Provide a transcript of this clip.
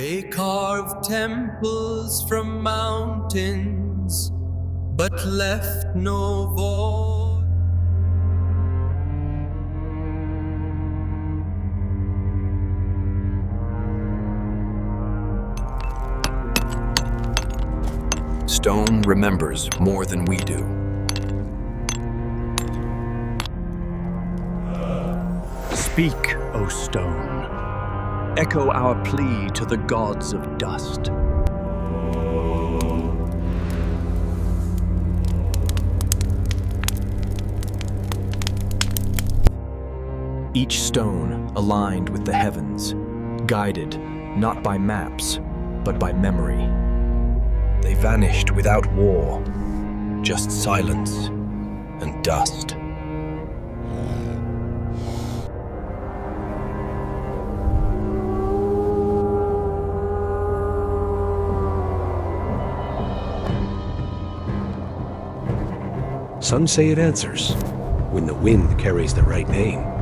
They carved temples from mountains, but left no void. Stone remembers more than we do. Speak, O stone. Echo our plea to the gods of dust. Each stone aligned with the heavens, guided not by maps, but by memory. They vanished without war, just silence and dust. Some say it answers when the wind carries the right name.